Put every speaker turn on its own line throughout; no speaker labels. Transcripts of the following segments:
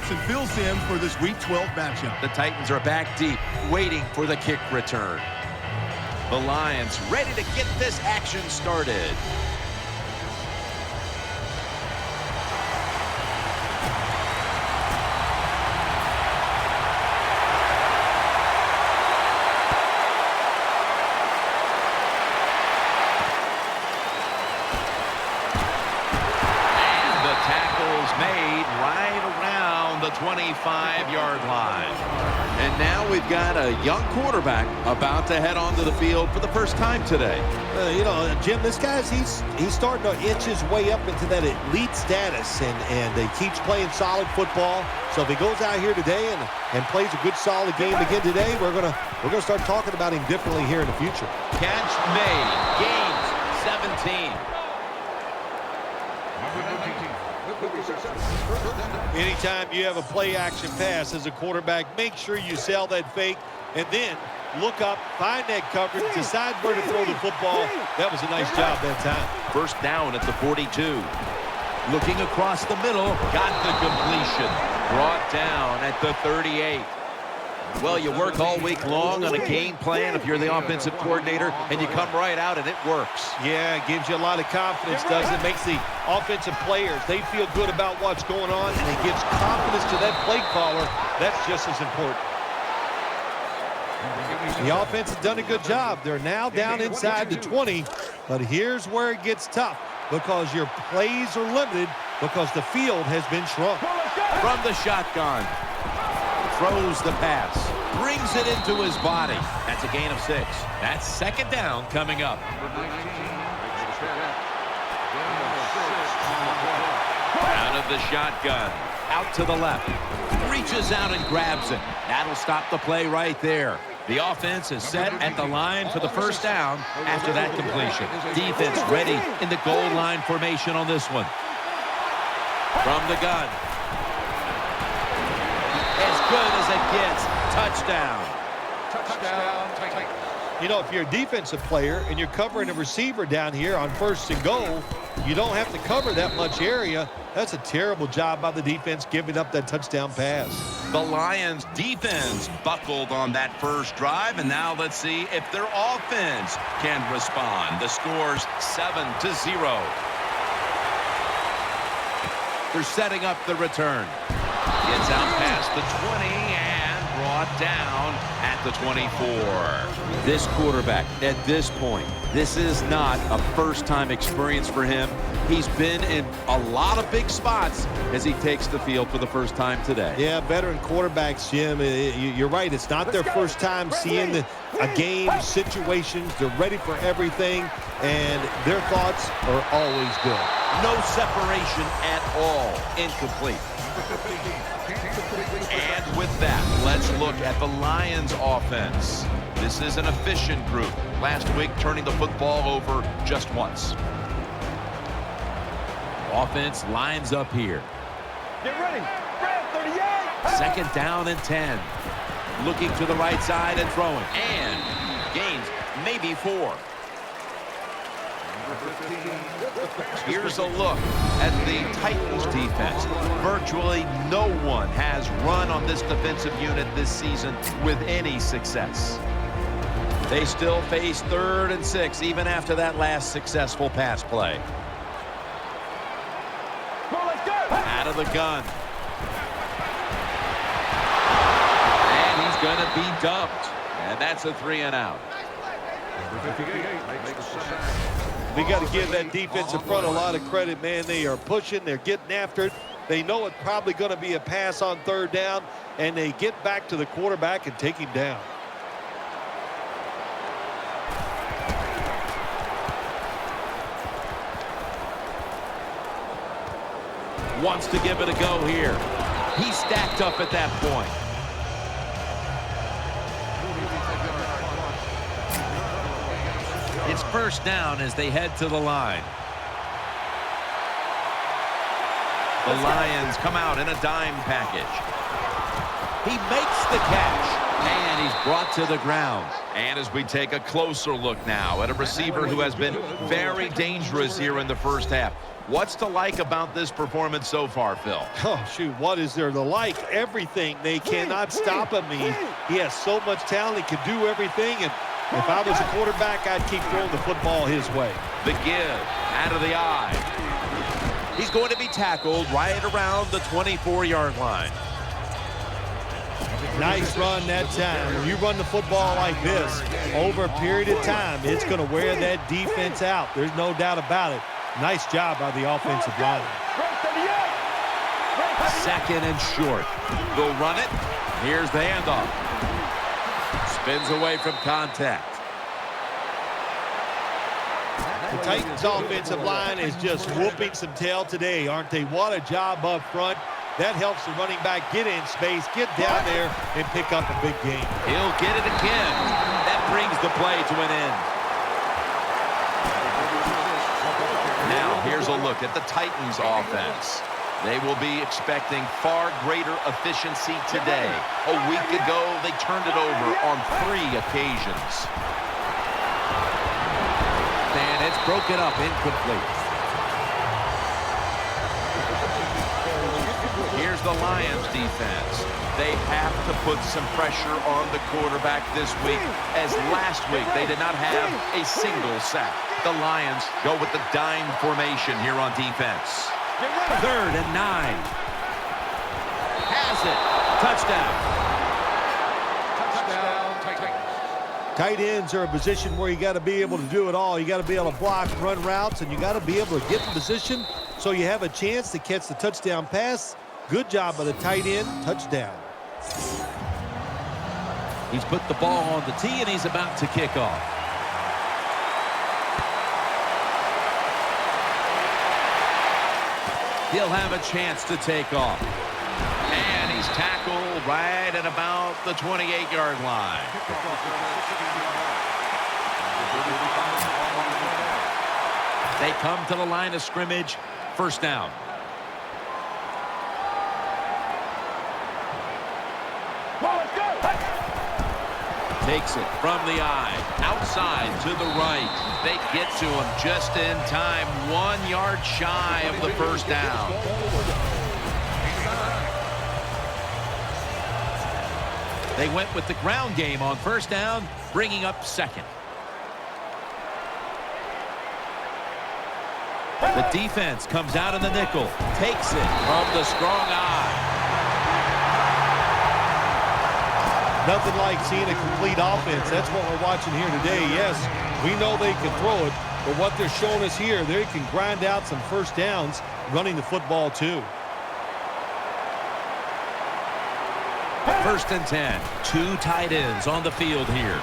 Jackson fills in for this Week 12 matchup.
The Titans are back deep, waiting for the kick return. The Lions ready to get this action started. Made right around the 25-yard line. And now we've got a young quarterback about to head onto the field for the first time today.
Jim, this guy's he's starting to inch his way up into that elite status, and he keeps playing solid football. So if he goes out here today and plays a good solid game again today, we're gonna start talking about him differently here in the future.
Catch made. Gains 17.
Anytime you have a play-action pass as a quarterback, make sure you sell that fake and then look up, find that coverage, decide where to throw the football. That was a nice job that time.
First down at the 42. Looking across the middle, got the completion. Brought down at the 38. Well, you work all week long on a game plan if you're the offensive coordinator, and you come right out and it works.
Yeah, it gives you a lot of confidence, doesn't it? Makes the offensive players, they feel good about what's going on, and it gives confidence to that play caller. That's just as important. The offense has done a good job. They're now down inside the 20, but here's where it gets tough because your plays are limited because the field has been shrunk.
From the shotgun. Throws the pass, brings it into his body. That's a gain of 6. That's second down coming up. Out of the shotgun, out to the left, reaches out and grabs it. That'll stop the play right there. The offense is set at the line for the first down after that completion. Defense ready in the goal line formation on this one. From the gun. As good as it gets. Touchdown.
If you're a defensive player and you're covering a receiver down here on 1st and goal, you don't have to cover that much area. That's a terrible job by the defense giving up that touchdown pass.
The Lions defense buckled on that first drive, and now let's see if their offense can respond. The score's 7-0. They're setting up the return. Gets out past the 20 and brought down at the 24. This quarterback, at this point, this is not a first-time experience for him. He's been in a lot of big spots as he takes the field for the first time today.
Yeah, veteran quarterbacks, Jim, you're right. It's not their first time seeing a game, situations. They're ready for everything, and their thoughts are always good.
No separation at all. Incomplete. And with that, let's look at the Lions offense. This is an efficient group. Last week, turning the football over just once. Offense lines up here.
Get ready. Brad, 38.
Second down and 10. Looking to the right side and throwing. And gains maybe 4. Here's a look at the Titans defense. Virtually no one has run on this defensive unit this season with any success. They still face 3rd and 6 even after that last successful pass play. Out of the gun. And he's going to be dumped. And that's a 3 and out.
We got to give that defensive front a lot of credit, man. They are pushing. They're getting after it. They know it's probably going to be a pass on 3rd down, and they get back to the quarterback and take him down.
Wants to give it a go here. He's stacked up at that point. It's first down as they head to the line. The Lions come out in a dime package. He makes the catch. And he's brought to the ground. And as we take a closer look now at a receiver who has been very dangerous here in the first half. What's to like about this performance so far, Phil?
Oh, shoot, what is there to like? Everything. They cannot stop him. He has so much talent. He can do everything. And if I was a quarterback, I'd keep throwing the football his way.
The give out of the eye. He's going to be tackled right around the 24-yard line.
Nice run that time. When you run the football like this, over a period of time, it's going to wear that defense out. There's no doubt about it. Nice job by the offensive line.
Second and short. They'll run it. Here's the handoff. Spins away from contact.
The Titans offensive line is just whooping some tail today, aren't they? What a job up front. That helps the running back get in space, get down there, and pick up a big game.
He'll get it again. That brings the play to an end. Now, here's a look at the Titans offense. They will be expecting far greater efficiency today. A week ago, they turned it over on 3 occasions. And it's broken up, incomplete. Here's the Lions defense. They have to put some pressure on the quarterback this week, as last week they did not have a single sack. The Lions go with the dime formation here on defense. 3rd and 9. Has it. Touchdown.
Tight ends are a position where you got to be able to do it all. You got to be able to block, run routes, and you got to be able to get in position so you have a chance to catch the touchdown pass. Good job by the tight end. Touchdown.
He's put the ball on the tee, and he's about to kick off. He'll have a chance to take off. And he's tackled right at about the 28-yard line. They come to the line of scrimmage. First down. Takes it from the eye, outside to the right. They get to him just in time, 1 yard shy of the first down. They went with the ground game on first down, bringing up second. The defense comes out in the nickel, takes it from the strong eye.
Nothing like seeing a complete offense. That's what we're watching here today. Yes, we know they can throw it, but what they're showing us here, they can grind out some first downs running the football too.
1st and 10. 2 tight ends on the field here.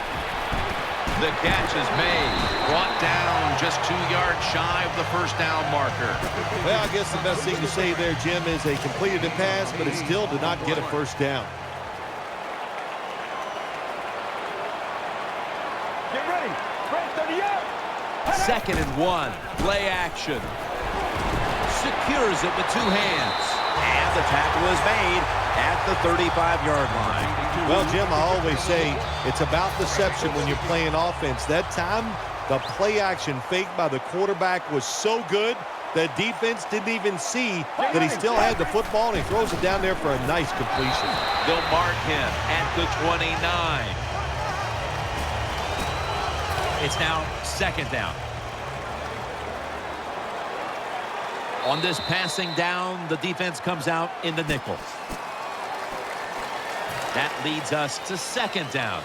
The catch is made. Brought down just 2 yards shy of the first down marker.
Well, I guess the best thing to say there, Jim, is they completed the pass, but it still did not get a first down.
2nd and 1. Play action. Secures it with 2 hands. And the tackle is made at the 35-yard line.
Well, Jim, I always say it's about deception when you're playing offense. That time, the play action fake by the quarterback was so good that defense didn't even see that he still had the football, and he throws it down there for a nice completion.
They'll mark him at the 29. It's now 2nd down. On this passing down, the defense comes out in the nickel. That leads us to 2nd down.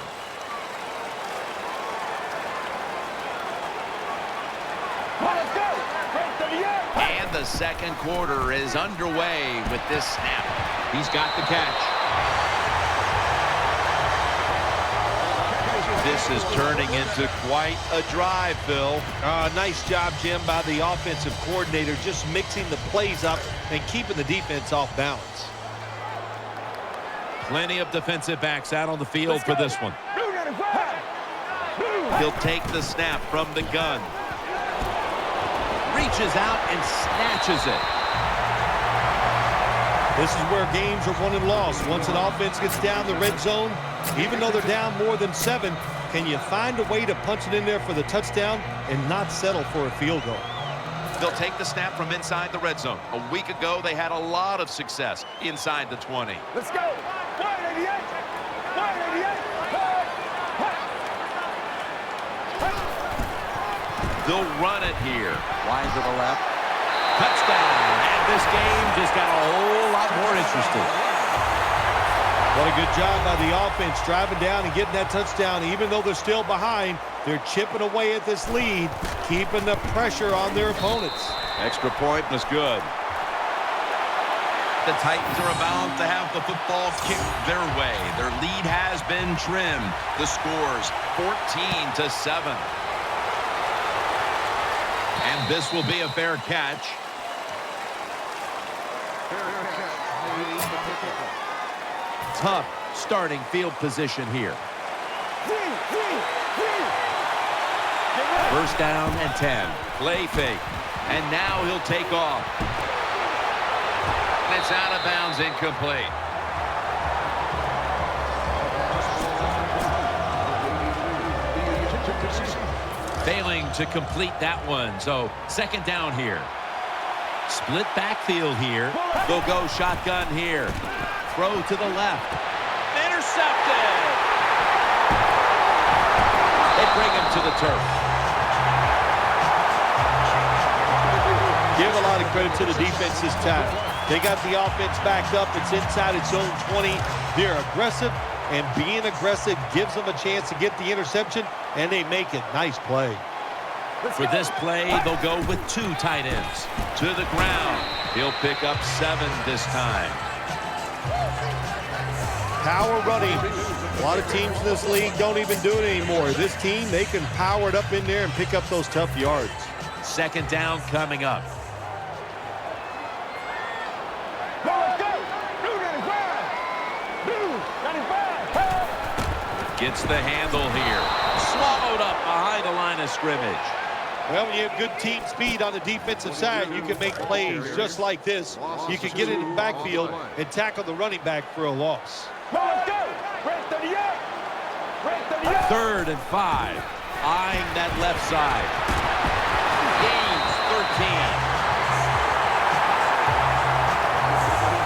And the second quarter is underway with this snap. He's got the catch. This is turning into quite a drive, Phil.
Nice job, Jim, by the offensive coordinator, just mixing the plays up and keeping the defense off balance.
Plenty of defensive backs out on the field for this one. He'll take the snap from the gun. Reaches out and snatches it.
This is where games are won and lost. Once an offense gets down the red zone, even though they're down more than 7, can you find a way to punch it in there for the touchdown and not settle for a field goal?
They'll take the snap from inside the red zone. A week ago, they had a lot of success inside the 20.
Let's go. 188. 188.
They'll run it here. Wide to the left. Touchdown. And this game just got a whole lot more interesting.
What a good job by the offense driving down and getting that touchdown. Even though they're still behind, they're chipping away at this lead, keeping the pressure on their opponents.
Extra point was good. The Titans are about to have the football kicked their way. Their lead has been trimmed. The score's 14-7. And this will be a fair catch. Tough starting field position here. First down and 10. Play fake. And now he'll take off. And it's out of bounds, incomplete. Failing to complete that one. So second down here. Split backfield here. They'll go shotgun here. Throw to the left. Intercepted. They bring him to the turf.
Give a lot of credit to the defense this time. They got the offense backed up. It's inside its own 20. They're aggressive, and being aggressive gives them a chance to get the interception, and they make it. Nice play.
For this play, they'll go with 2 tight ends. To the ground. He'll pick up 7 this time.
Power running. A lot of teams in this league don't even do it anymore. This team, they can power it up in there and pick up those tough yards.
Second down coming up. Gets the handle here. Swallowed up behind the line of scrimmage.
Well, when you have good team speed on the defensive side, you can make plays just like this. You can get in the backfield and tackle the running back for a loss.
Third and 5. Eyeing that left side. Gains 13.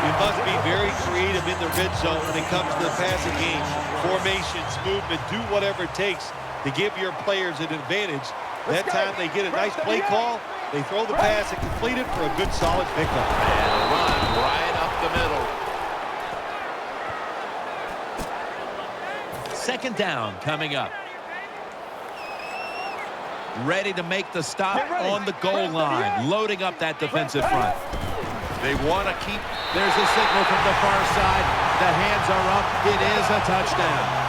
You must be very creative in the red zone when it comes to the passing game. Formations, movement, do whatever it takes to give your players an advantage. That time they get a nice play call, they throw the pass and complete it for a good solid pickup.
And a run right up the middle. Second down coming up. Ready to make the stop on the goal line. Loading up that defensive front. They want to keep. There's a signal from the far side. The hands are up. It is a touchdown.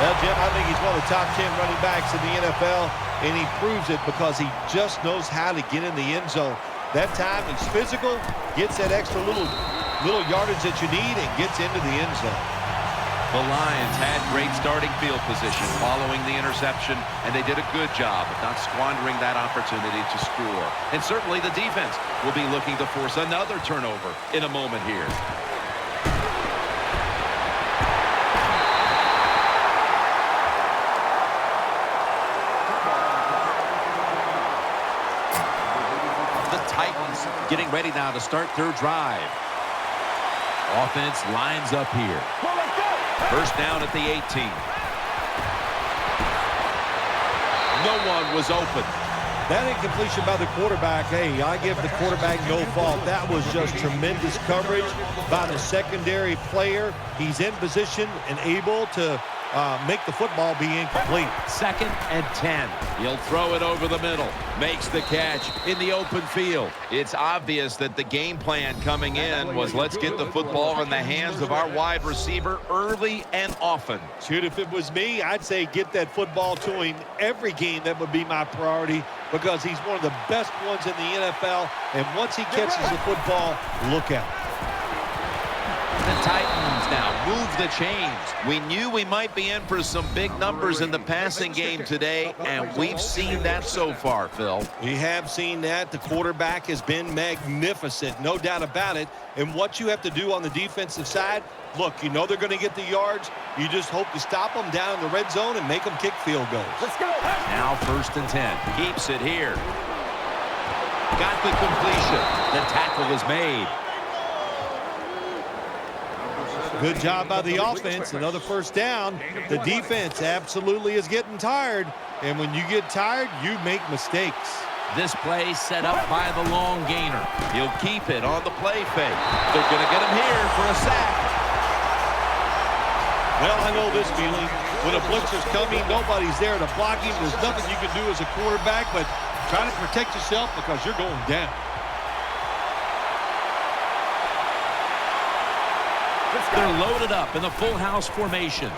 Well, Jim, I think he's one of the top 10 running backs in the NFL, and he proves it because he just knows how to get in the end zone. That time he's physical, gets that extra little yardage that you need, and gets into the end zone.
The Lions had great starting field position following the interception, and they did a good job of not squandering that opportunity to score. And certainly the defense will be looking to force another turnover in a moment here. The Titans getting ready now to start their drive. Offense lines up here. First down at the 18. No one was open.
That incompletion by the quarterback, hey, I give the quarterback no fault. That was just tremendous coverage by the secondary player. He's in position and able to make the football be incomplete.
Second and 10. He'll throw it over the middle. Makes the catch in the open field. It's obvious that the game plan coming in was let's get the football in the hands of our wide receiver early and often.
Shoot, if it was me, I'd say get that football to him every game. That would be my priority because he's one of the best ones in the NFL. And once he catches the football, look out.
The Titans now move the chains. We knew we might be in for some big numbers in the passing game today, and we've seen that so far, Phil.
We have seen that. The quarterback has been magnificent, no doubt about it. And what you have to do on the defensive side, look, you know they're going to get the yards. You just hope to stop them down in the red zone and make them kick field goals.
Let's go.
Now 1st and 10. Keeps it here. Got the completion. The tackle is made.
Good job by the offense. Another first down. The defense absolutely is getting tired. And when you get tired, you make mistakes.
This play set up by the long gainer. He'll keep it on the play fake. They're going to get him here for a sack.
Well, I know this feeling. When a blitzer's coming, nobody's there to block him. There's nothing you can do as a quarterback, but try to protect yourself because you're going down.
They're loaded up in the full house formation.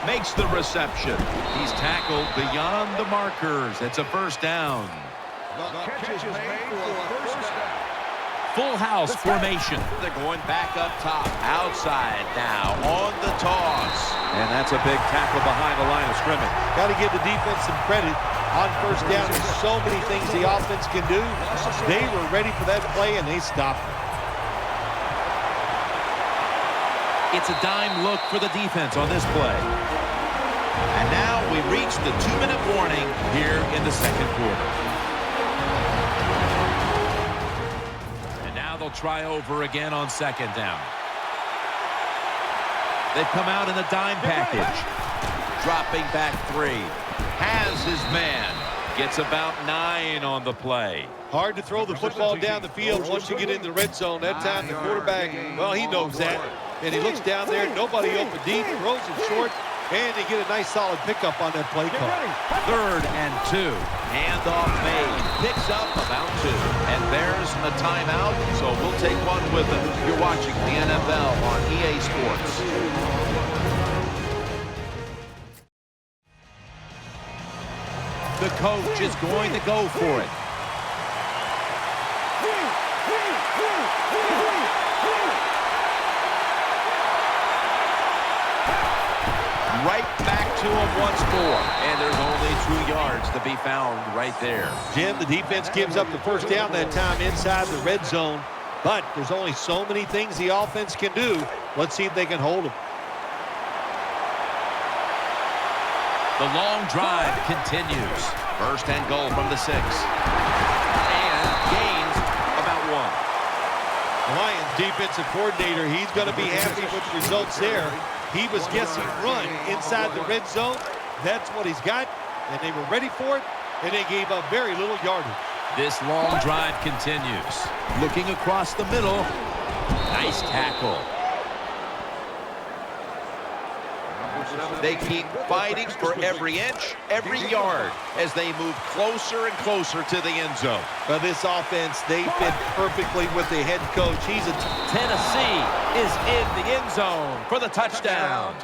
Makes the reception. He's tackled beyond the markers. It's a first down. Full house formation. They're going back up top. Outside now on the toss. And that's a big tackle behind the line of scrimmage.
Got to give the defense some credit on first down. There's so many things the offense can do. They were ready for that play, and they stopped it.
It's a dime look for the defense on this play. And now we reach the 2-minute warning here in the second quarter. And now they'll try over again on 2nd down. They've come out in the dime package. Dropping back 3. Has his man. Gets about 9 on the play.
Hard to throw the football down the field once you get into the red zone. That time the quarterback, well, he knows that. And he looks down there, nobody open deep, throws it short, and they get a nice solid pickup on that play call.
3rd and 2. Handoff made. Picks up about 2. And there's a timeout, so we'll take one with them. You're watching the NFL on EA Sports. The coach is going to go for it. Right back to him once more. And there's only 2 yards to be found right there.
Jim, the defense gives up the first down that time inside the red zone. But there's only so many things the offense can do. Let's see if they can hold them.
The long drive continues. 1st and goal from the 6. And gains about 1.
The Lions defensive coordinator, he's going to be happy with the results there. He was guessing run inside the red zone. That's what he's got, and they were ready for it, and they gave up very little yardage.
This long drive continues. Looking across the middle. Nice tackle. They keep fighting for every inch, every yard as they move closer and closer to the end zone.
But this offense, they fit perfectly with the head coach.
Tennessee is in the end zone for the touchdown.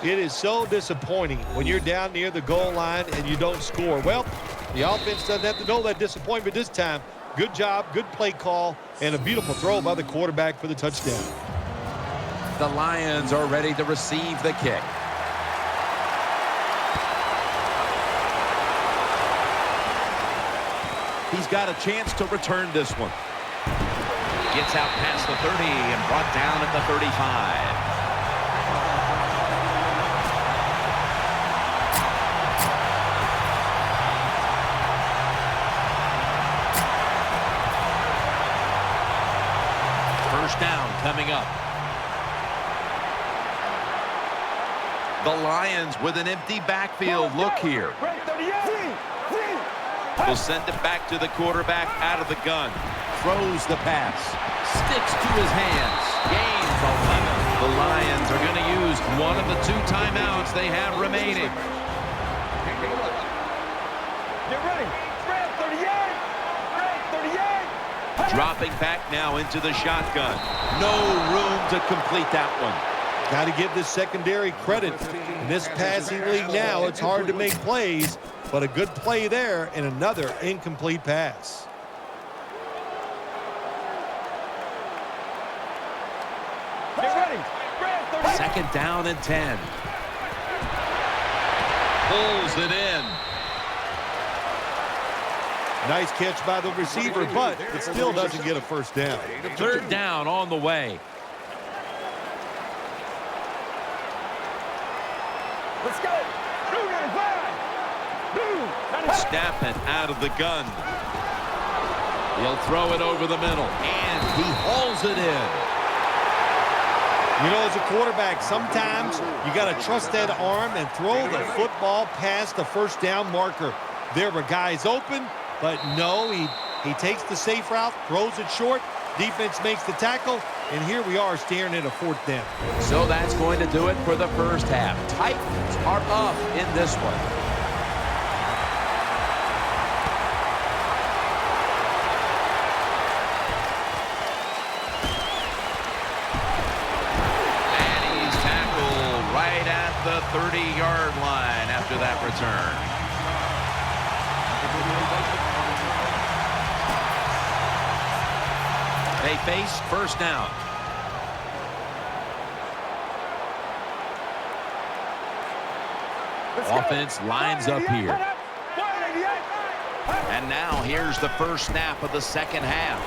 It is so disappointing when you're down near the goal line and you don't score. Well, the offense doesn't have to know that disappointment this time. Good job, good play call, and a beautiful throw by the quarterback for the touchdown.
The Lions are ready to receive the kick. He's got a chance to return this one. Gets out past the 30 and brought down at the 35. First down coming up. The Lions with an empty backfield look here. Will send it back to the quarterback out of the gun. Throws the pass. Sticks to his hands. Gains 11. The Lions are going to use one of the 2 timeouts they have remaining.
Get ready. Spread 38. Spread 38.
Dropping back now into the shotgun. No room to complete that one.
Got to give this secondary credit. In this passing league now, it's hard to make plays, but a good play there and another incomplete pass.
Get ready. Spread 38.
2nd down and 10. Pulls it in.
Nice catch by the receiver, but it still doesn't get a first down.
3rd down on the way.
Let's go.
Snapping out of the gun. He'll throw it over the middle, and he hauls it in.
You know, as a quarterback, sometimes you got to trust that arm and throw the football past the first down marker. There were guys open, but no, he takes the safe route, throws it short. Defense makes the tackle, and here we are staring at a 4th down.
So that's going to do it for the first half. Titans are up in this one. The 30-yard line after that return. They face first down. Offense lines up here. And now here's the first snap of the 2nd half.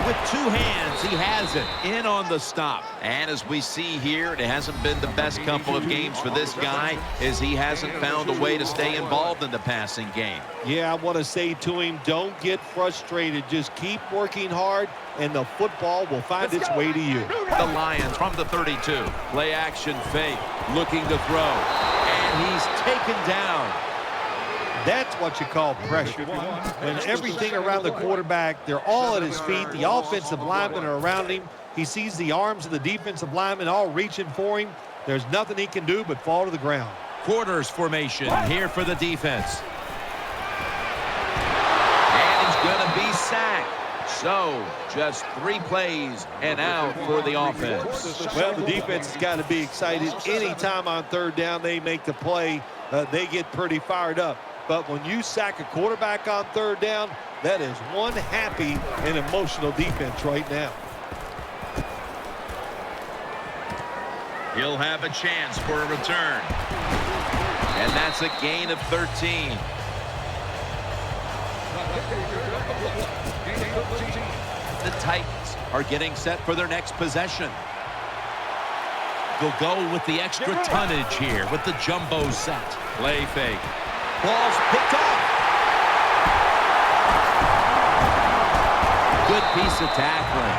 With 2 hands, he has it in on the stop. And as we see here, it hasn't been the best couple of games for this guy, as he hasn't found a way to stay involved in the passing game.
Yeah, I want to say to him, don't get frustrated. Just keep working hard, and the football will find its way to you.
The Lions from the 32. Play action fake, looking to throw. And he's taken down.
That's what you call pressure. When everything around the quarterback, they're all at his feet. The offensive linemen are around him. He sees the arms of the defensive linemen all reaching for him. There's nothing he can do but fall to the ground.
Quarters formation here for the defense. And he's going to be sacked. So, just 3 plays and out for the offense.
Well, the defense has got to be excited. Anytime on 3rd down they make the play, they get pretty fired up. But when you sack a quarterback on 3rd down, that is one happy and emotional defense right now.
He'll have a chance for a return. And that's a gain of 13. The Titans are getting set for their next possession. They'll go with the extra tonnage here with the jumbo set. Play fake. Ball's picked off. Good piece of tackling.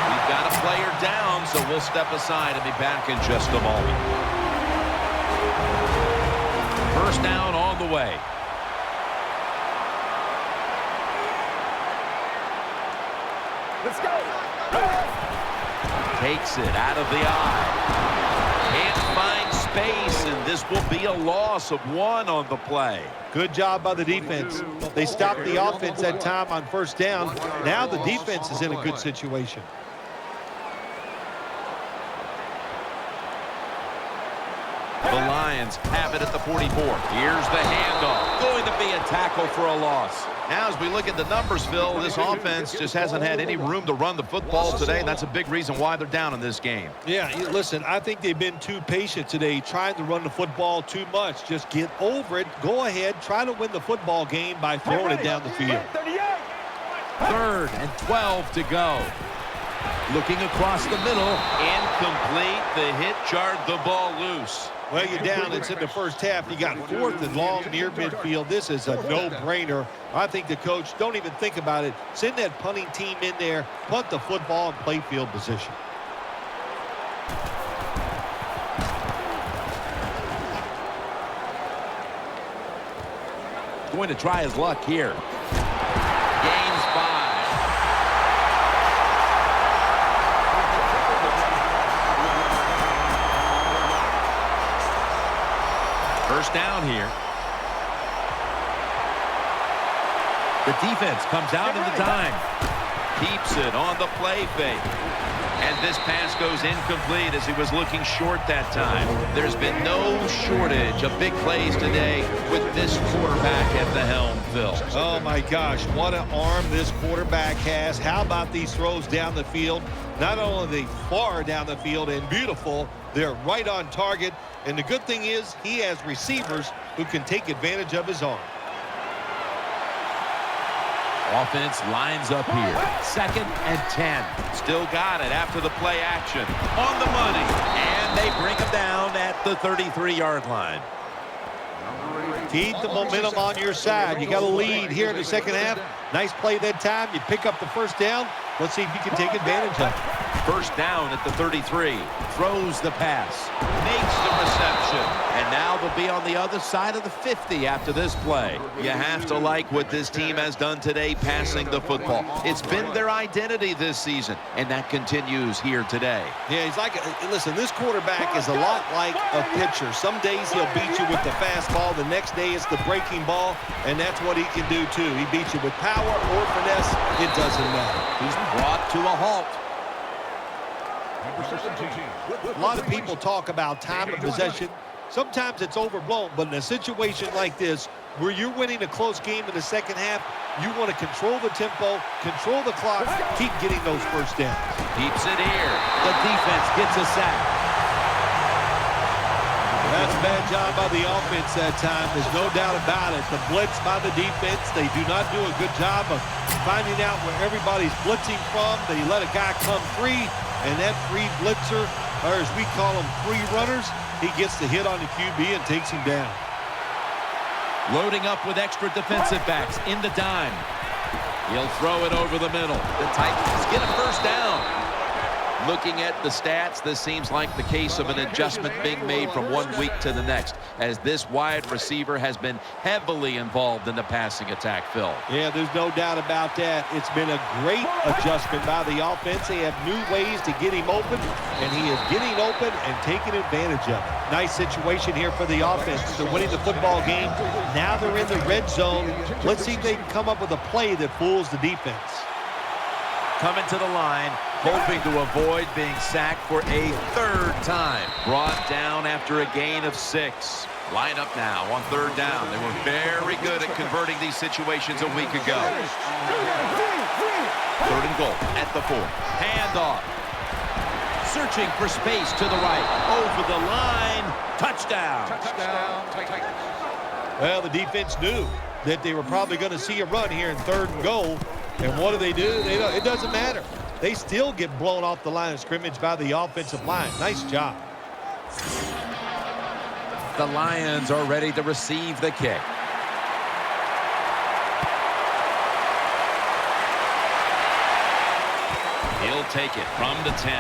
We've got a player down, so we'll step aside and be back in just a moment. First down on the way.
Let's go.
Takes it out of the eye. Can't find space, and this will be a loss of 1 on the play.
Good job by the defense. They stopped the offense that time on 1st down. Now the defense is in a good situation.
The Lions have it at the 44. Here's the handoff. Going to be a tackle for a loss. Now, as we look at the numbers, Phil, this offense just hasn't had any room to run the football today, and that's a big reason why they're down in this game.
Yeah, listen, I think they've been too patient today, trying to run the football too much. Just get over it. Go ahead. Try to win the football game by throwing it down the field.
3rd and 12 to go. Looking across the middle. Incomplete. The hit jarred the ball loose.
Well, you're down. It's in the first half. You got 4th and long near midfield. This is a no-brainer. I think the coach, don't even think about it. Send that punting team in there, punt the football, and play field position.
Going to try his luck here. Gains 5. First down here. The defense comes out in the dime. Keeps it on the play fake. And this pass goes incomplete as he was looking short that time. There's been no shortage of big plays today with this quarterback at the helm, Phil.
Oh, my gosh, what an arm this quarterback has. How about these throws down the field? Not only are they far down the field and beautiful, they're right on target. And the good thing is he has receivers who can take advantage of his arm.
Offense lines up here. 2nd and 10. Still got it after the play action. On the money. And they bring him down at the 33-yard line.
Keep the momentum on your side. You got a lead here in the second half. Nice play that time. You pick up the first down. Let's see if you can take advantage of it.
First down at the 33. Throws the pass. Makes the reception. And now they'll be on the other side of the 50 after this play. You have to like what this team has done today passing the football. It's been their identity this season, and that continues here today.
Yeah, he's like, listen, this quarterback is a lot like a pitcher. Some days he'll beat you with the fastball. The next day it's the breaking ball, and that's what he can do too. He beats you with power or finesse. It doesn't matter.
He's brought to a halt.
A lot of people talk about time of possession. Sometimes it's overblown, but in a situation like this, where you're winning a close game in the second half, you want to control the tempo, control the clock, keep getting those first downs.
Keeps it here. The defense gets a sack.
That's a bad job by the offense that time. There's no doubt about it. The blitz by the defense, they do not do a good job of finding out where everybody's blitzing from. They let a guy come free, and that free blitzer, or as we call them, free runners, he gets the hit on the QB and takes him down.
Loading up with extra defensive backs in the dime. He'll throw it over the middle. The Titans get a first down. Looking at the stats, this seems like the case of an adjustment being made from one week to the next, as this wide receiver has been heavily involved in the passing attack, Phil.
Yeah, there's no doubt about that. It's been a great adjustment by the offense. They have new ways to get him open, and he is getting open and taking advantage of it. Nice situation here for the offense. They're winning the football game. Now they're in the red zone. Let's see if they can come up with a play that fools the defense.
Coming to the line, hoping to avoid being sacked for a 3rd time. Brought down after a gain of 6. Line up now on 3rd down. They were very good at converting these situations a week ago. 3rd and goal at the 4. Handoff. Searching for space to the right. Over the line. Touchdown.
Well, the defense knew that they were probably going to see a run here in 3rd and goal. And what do? It doesn't matter. They still get blown off the line of scrimmage by the offensive line. Nice job.
The Lions are ready to receive the kick. He'll take it from the 10.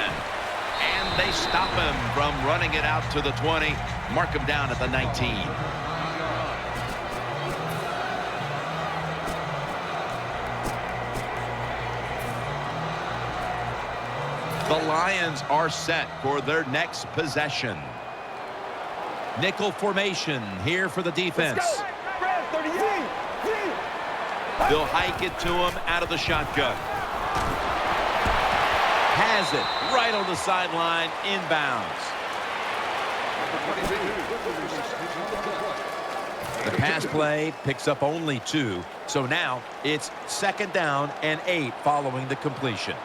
And they stop him from running it out to the 20. Mark him down at the 19. The Lions are set for their next possession. Nickel formation here for the defense. They'll hike it to him out of the shotgun. Has it right on the sideline, inbounds. The pass play picks up only 2, so now it's 2nd down and 8 following the completion.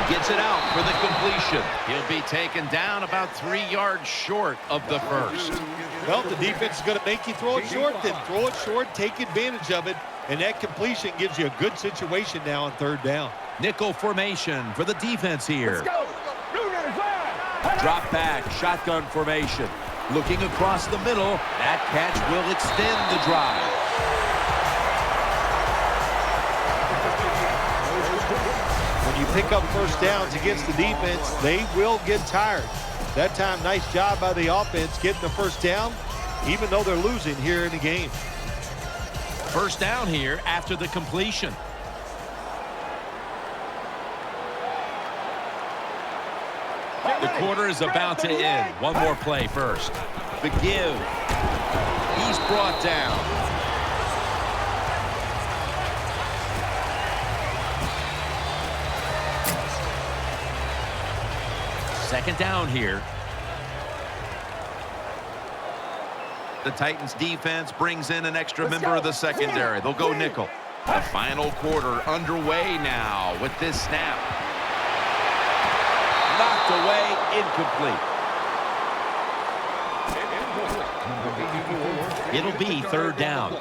Gets it out for the completion. He'll be taken down about 3 yards short of the first.
Well, the defense is going to make you throw it short, then throw it short, take advantage of it, and that completion gives you a good situation now on 3rd down.
Nickel formation for the defense here. Drop back, shotgun formation. Looking across the middle, that catch will extend the drive.
When you pick up first downs against the defense, they will get tired. That time, nice job by the offense getting the first down, even though they're losing here in the game.
First down here after the completion. The quarter is about to end. One more play first. The give. He's brought down. Second down here. The Titans defense brings in an extra member of the secondary. They'll go nickel. The final quarter underway now with this snap. Knocked away, incomplete. It'll be third down.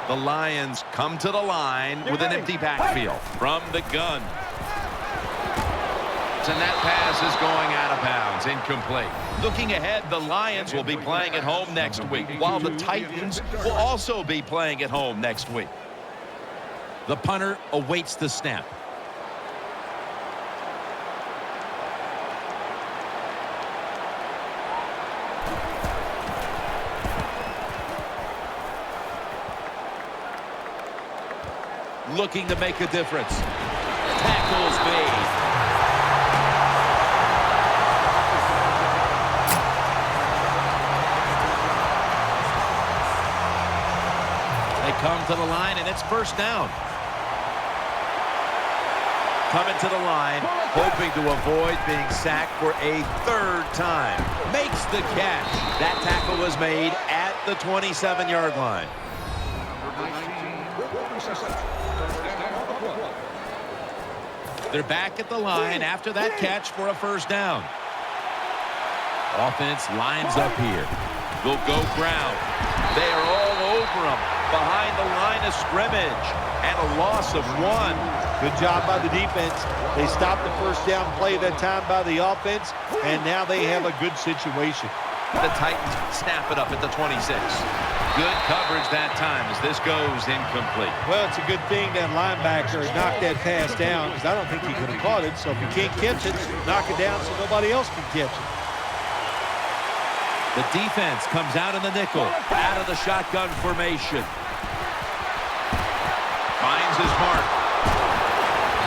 The Lions come to the line with an empty backfield from the gun. And that pass is going out of bounds, incomplete. Looking ahead, the Lions will be playing at home next week, while the Titans will also be playing at home next week. The punter awaits the snap. Looking to make a difference. Tackles made. Come to the line, and it's first down. Coming to the line, hoping to avoid being sacked for a third time. Makes the catch. That tackle was made at the 27-yard line. They're back at the line after that catch for a first down. Offense lines up here. They'll go ground. They are all over them. Behind the line of scrimmage, and a loss of 1.
Good job by the defense. They stopped the first down play that time by the offense, and now they have a good situation.
The Titans snap it up at the 26. Good coverage that time as this goes incomplete.
Well, it's a good thing that linebacker knocked that pass down, because I don't think he could have caught it. So if you can't catch it, knock it down so nobody else can catch it.
The defense comes out in the nickel, out of the shotgun formation. Finds his mark.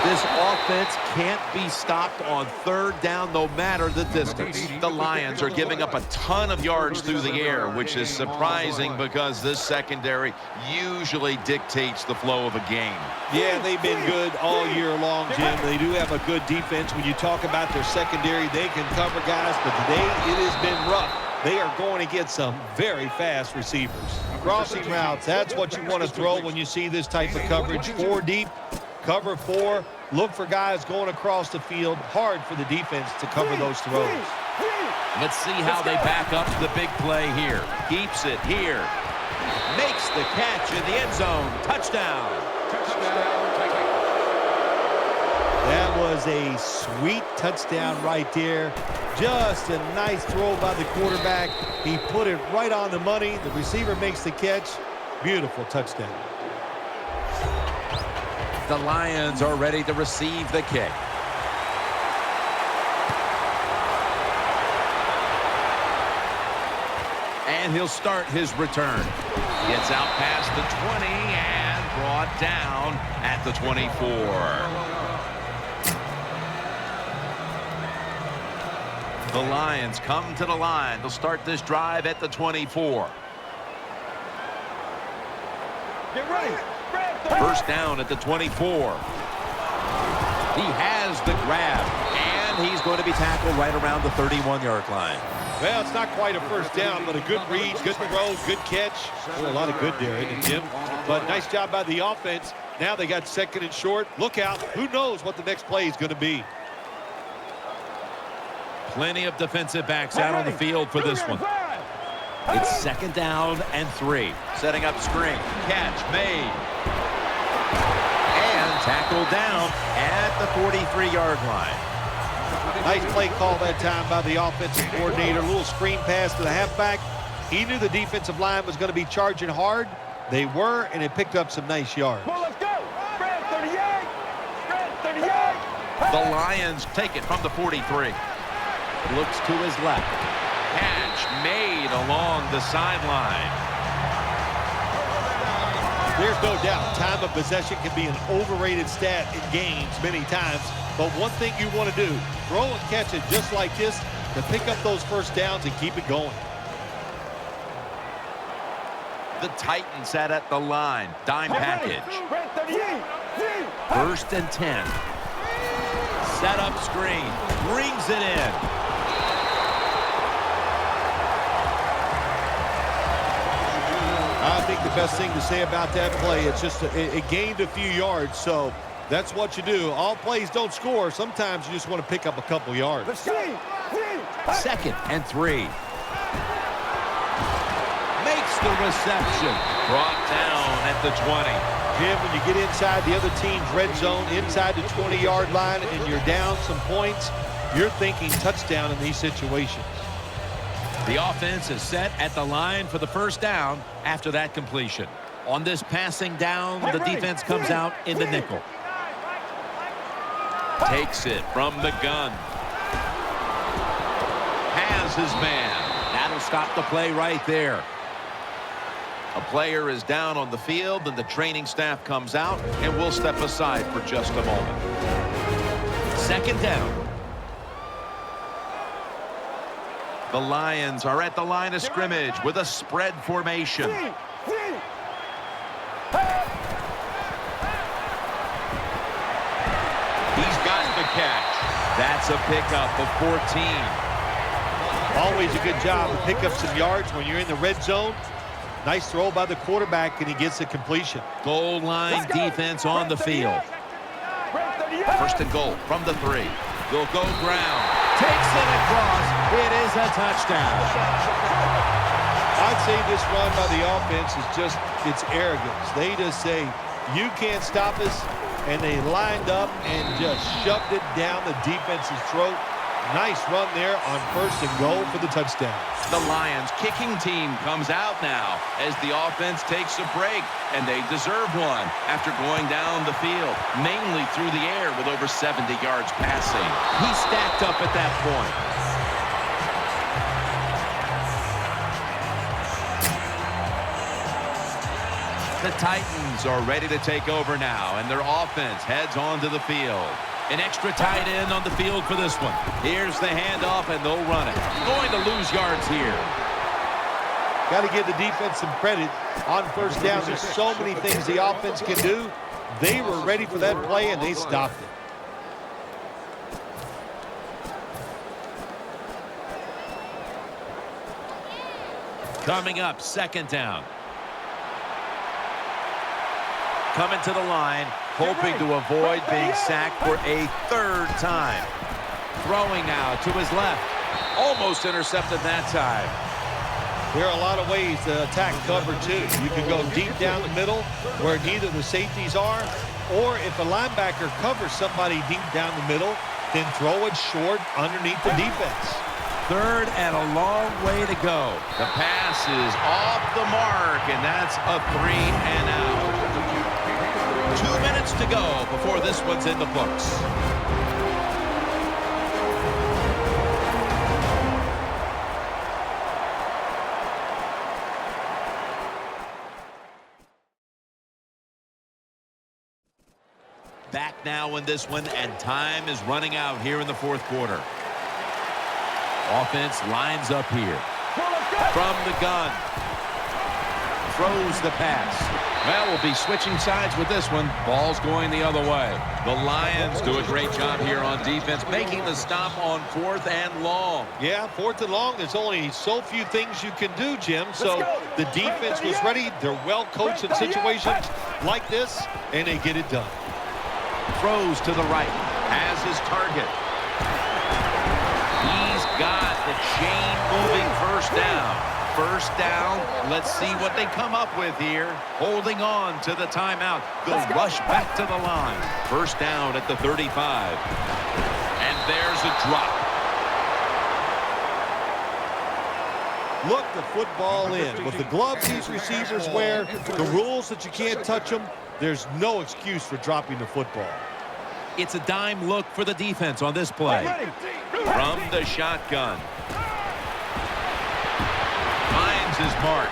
This offense can't be stopped on third down no matter the distance. The Lions are giving up a ton of yards through the air, which is surprising because this secondary usually dictates the flow of a game.
Yeah, they've been good all year long, Jim. They do have a good defense. When you talk about their secondary, they can cover guys, but today it has been rough. They are going to get some very fast receivers. Crossing routes, that's what you want to throw when you see this type of coverage. 4 deep, cover 4. Look for guys going across the field. Hard for the defense to cover those throws.
Let's see how they back up the big play here. Keeps it here. Makes the catch in the end zone. Touchdown.
That was a sweet touchdown right there. Just a nice throw by the quarterback. He put it right on the money. The receiver makes the catch. Beautiful touchdown.
The Lions are ready to receive the kick. And he'll start his return. Gets out past the 20 and brought down at the 24. The Lions come to the line. They'll start this drive at the 24.
Get ready.
First down at the 24. He has the grab, and he's going to be tackled right around the 31-yard line.
Well, it's not quite a first down, but a good read, good throw, good catch. Oh, a lot of good there, isn't it, Jim? But nice job by the offense. Now they got second and short. Look out. Who knows what the next play is going to be.
Plenty of defensive backs out on the field for this one. It's second down and 3. Setting up screen. Catch made. And tackled down at the 43-yard line.
Nice play call that time by the offensive coordinator. A little screen pass to the halfback. He knew the defensive line was going to be charging hard. They were, and it picked up some nice yards.
Well, let's go. Spread 38. Spread 38.
The Lions take it from the 43. Looks to his left. Catch made along the sideline.
There's no doubt time of possession can be an overrated stat in games many times. But one thing you want to do, throw and catch it just like this to pick up those first downs and keep it going.
The Titans sat at the line. Dime package. First and 10. Set up screen. Brings it in.
I think the best thing to say about that play, it's just it gained a few yards, so that's what you do. All plays don't score. Sometimes you just want to pick up a couple yards.
2nd and 3. Makes the reception. Brought down at the 20.
Jim, when you get inside the other team's red zone, inside the 20-yard line, and you're down some points, you're thinking touchdown in these situations.
The offense is set at the line for the first down after that completion. On this passing down, the defense comes out in the nickel. Takes it from the gun. Has his man. That'll stop the play right there. A player is down on the field, and the training staff comes out, and we'll step aside for just a moment. 2nd down. The Lions are at the line of scrimmage with a spread formation. He's got the catch. That's a pickup of 14.
Always a good job to pick up some yards when you're in the red zone. Nice throw by the quarterback, and he gets the completion.
Goal line defense on the field. 1st and goal from the 3. They'll go ground. Takes it across. It is a touchdown.
I'd say this run by the offense is just, it's arrogance. They just say, you can't stop us, and they lined up and just shoved it down the defense's throat. Nice run there on 1st and goal for the touchdown.
The Lions kicking team comes out now as the offense takes a break, and they deserve one after going down the field, mainly through the air with over 70 yards passing. He stacked up at that point. The Titans are ready to take over now, and their offense heads onto the field. An extra tight end on the field for this one. Here's the handoff, and they'll run it. Going to lose yards here.
Got to give the defense some credit on 1st down. There's so many things the offense can do. They were ready for that play, and they stopped it.
Coming up, 2nd down. Coming to the line, hoping to avoid being sacked for a 3rd time. Throwing now to his left. Almost intercepted that time.
There are a lot of ways to attack cover, too. You can go deep down the middle where neither the safeties are, or if a linebacker covers somebody deep down the middle, then throw it short underneath the defense.
3rd and a long way to go. The pass is off the mark, and that's a 3 and out. 2 minutes to go before this one's in the books. Back now in this one, and time is running out here in the 4th quarter. Offense lines up here. From the gun. Throws the pass. Well, we'll be switching sides with this one. Ball's going the other way. The Lions do a great job here on defense, making the stop on 4th and long.
Yeah, 4th and long, there's only so few things you can do, Jim. So the defense was ready. They're well coached in situations like this, and they get it done.
Throws to the right. Has his target. He's got the chain-moving 1st down. 1st down. Let's see what they come up with here. Holding on to the timeout. They'll rush back to the line. 1st down at the 35. And there's a drop.
Look the football in. With the gloves these receivers wear, the rules that you can't touch them, there's no excuse for dropping the football.
It's a dime look for the defense on this play. From the shotgun. Finds his mark.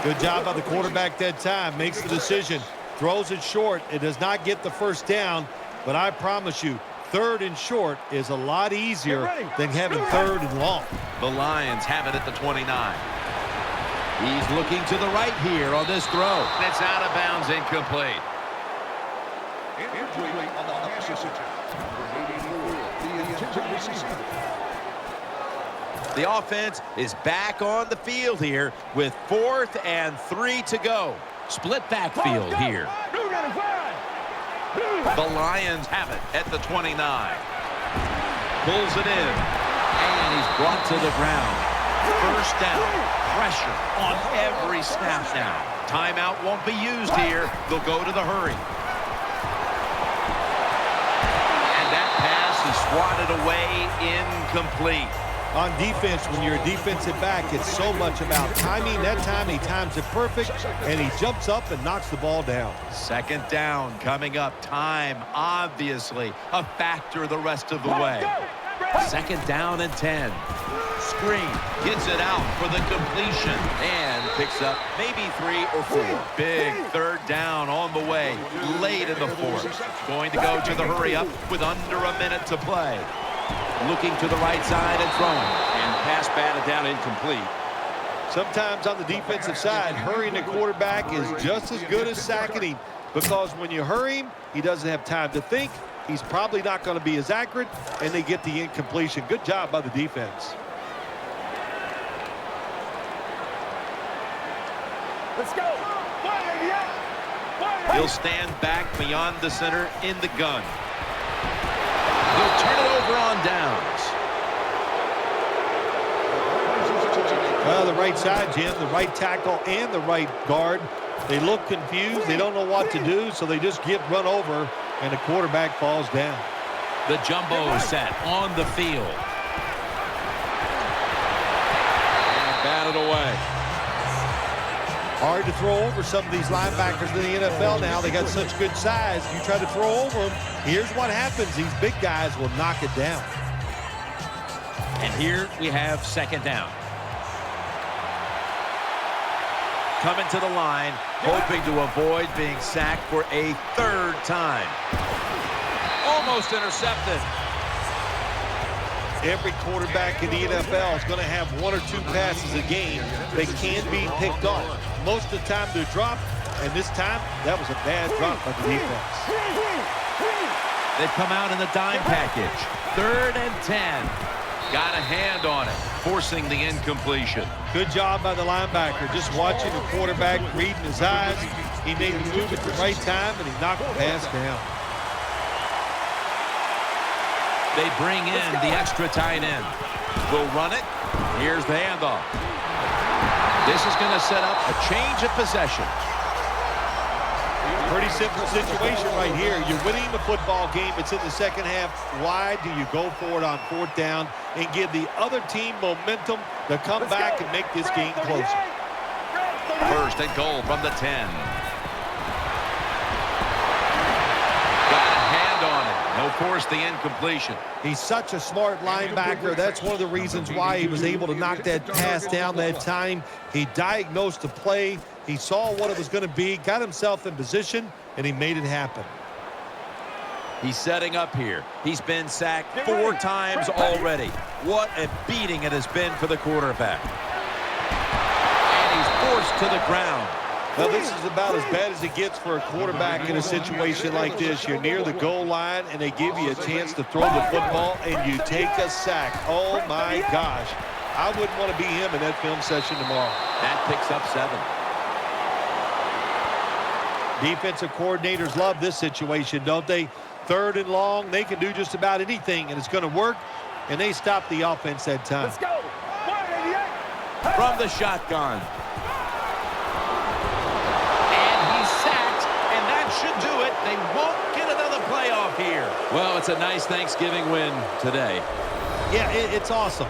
Good job by the quarterback that time. Makes the decision. Throws it short. It does not get the 1st down, but I promise you, 3rd and short is a lot easier than having 3rd and long.
The Lions have it at the 29. He's looking to the right here on this throw. It's out of bounds, incomplete.
Incomplete on the opposition.
The offense is back on the field here with 4th and 3 to go. Split backfield here. The Lions have it at the 29. Pulls it in. And he's brought to the ground. First down. Pressure on every snap now. Timeout won't be used here. They'll go to the hurry. And that pass is swatted away, incomplete.
On defense, when you're a defensive back, it's so much about timing. That time, he times it perfect, and he jumps up and knocks the ball down.
Second down coming up. Time, obviously, a factor the rest of the way. Second down and 10. Screen, gets it out for the completion, and picks up maybe 3 or 4. Big third down on the way, late in the 4th. Going to go to the hurry-up with under a minute to play. Looking to the right side and throwing. And pass batted down, incomplete.
Sometimes on the defensive side, hurrying the quarterback is just as good as sacking him, because when you hurry him, he doesn't have time to think. He's probably not going to be as accurate, and they get the incompletion. Good job by the defense.
Let's go.
He'll stand back beyond the center in the gun. He'll turn it over on downs.
Well, the right side, Jim, the right tackle and the right guard, they look confused. They don't know what to do, so they just get run over, and the quarterback falls down.
The jumbo set on the field. And batted away.
Hard to throw over some of these linebackers in the NFL now. They got such good size. You try to throw over them, here's what happens. These big guys will knock it down.
And here we have second down. Coming to the line, hoping to avoid being sacked for a 3rd time. Almost intercepted.
Every quarterback in the NFL is going to have 1 or 2 passes a game that can be picked off. Most of the time they're dropped, and this time that was a bad drop by the defense.
They've come out in the dime package. 3rd and 10. Got a hand on it, forcing the incompletion.
Good job by the linebacker, just watching the quarterback, reading his eyes. He made the move at the right time, and he knocked the pass down.
They bring in the extra tight end. Will run it. Here's the handoff. This is going to set up a change of possession.
Pretty simple situation right here. You're winning the football game. It's in the second half. Why do you go for it on 4th down and give the other team momentum to come back and make this game closer?
1st and goal from the 10. Got a hand on it. No force the incompletion.
He's such a smart linebacker. That's one of the reasons why he was able to knock that pass down that time. He diagnosed the play. He saw what it was going to be, got himself in position, and he made it happen.
He's setting up here. He's been sacked 4 times already. What a beating it has been for the quarterback. And he's forced to the ground.
Now, this is about as bad as it gets for a quarterback in a situation like this. You're near the goal line, and they give you a chance to throw the football, and you take a sack. Oh, my gosh. I wouldn't want to be him in that film session tomorrow.
That picks up 7.
Defensive coordinators love this situation, don't they? 3rd and long, they can do just about anything, and it's going to work, and they stop the offense that time.
Let's go.
From the shotgun. And he's sacked, and that should do it. They won't get another playoff here. Well, it's a nice Thanksgiving win today.
Yeah, it's awesome.